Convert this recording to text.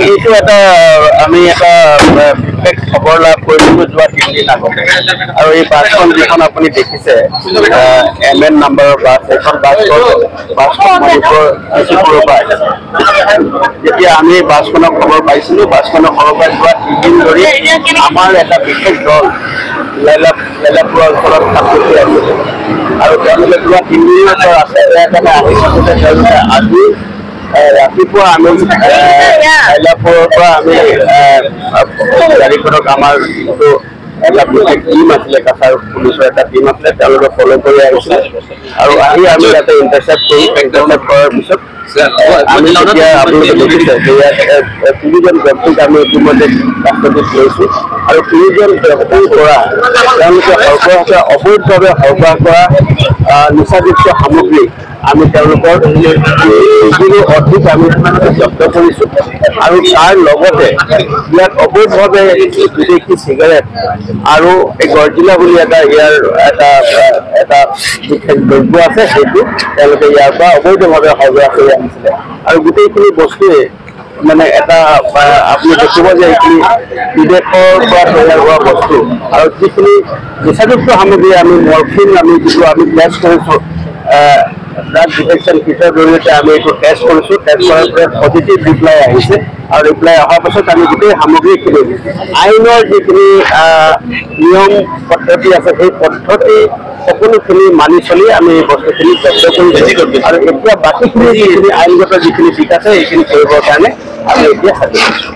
এইটো এটা আমি এটা খবৰ লাভ কৰিলো যোৱা 3 দিন আগতে আৰু এই বাছখন যিখন আপুনি দেখিছে MN নম্বৰৰ বাছ এখন বাছখন মণিপুৰৰ পৰা যেতিয়া আমি বাছখনৰ খবৰ পাইছিলো বাছখনৰ খবৰ পাই যোৱা 3 দিন ধৰি আমাৰ এটা বিশেষ দল লেলাপুৰ অঞ্চলত থাকি আছিল আৰু তেওঁলোকে যোৱা 3 দিনৰ পৰা আছে সেইকাৰণে আহিছে আজি ৰাতিপুৱা আমি লেলাপুৰৰ পৰা আমি গাড়ীখনক আমাৰ যিটো এটা বিশেষ টিম আছিলে কাছাৰ পুলিচৰ এটা টিম আছিলে তেওঁলোকে ফ'ল' কৰি আহিছিলে আৰু আহি আমি তাতে ইণ্টাৰচেপ্ট কৰাৰ পিছত আমি যেতিয়া আপোনালোকে দেখিছে যে ইয়াত 3জন ব্যক্তিক আমি ইতিমধ্যে কাষ্টডিত লৈছোঁ আৰু 3জন ব্যক্তিৰ পৰা তেওঁলোকে সৰবৰাহ অবৈধভাৱে সৰবৰাহ কৰা নিচাযুক্ত সামগ্ৰী আমি তেওঁলোকৰ অধিক আমি জব্দ কৰিছোঁ আৰু তাৰ লগতে ইয়াত অবৈধভাৱে বিদেশী চিগাৰেট আৰু এই গৰ্জিলা বুলি এটা ইয়াৰ এটা বিশেষ দ্ৰব্য আছে সেইটো তেওঁলোকে ইয়াৰ পৰা অবৈধভাৱে সৰবৰাহ কৰি আনিছিলে আৰু গোটেইখিনি বস্তুৱে মানে এটা আপুনি দেখিব যে এইখিনি বিদেশৰ পৰা তৈয়াৰ হোৱা বস্তু আৰু যিখিনি নিচাযুক্ত সামগ্ৰী আমি মৰফিন আমি যিটো আমি টেষ্ট কৰিছোঁ ড্ৰাগ ডিটেকশ্যন কিটৰ জৰিয়তে আমি এইটো টেষ্ট কৰিছোঁ টেষ্ট কৰাৰ পৰা পজিটিভ ৰিপ্লাই আহিছে আৰু ৰিপ্লাই অহাৰ পাছত আমি গোটেই সামগ্ৰীখিনি আইনৰ যিখিনি নিয়ম পদ্ধতি আছে সেই পদ্ধতি সকলোখিনি মানি চলি আমি এই বস্তুখিনি জব্দ কৰিছোঁ আৰু এতিয়া বাকীখিনি যিখিনি আইনগত যিখিনি দিশ আছে সেইখিনি কৰিবৰ কাৰণে আমি এতিয়া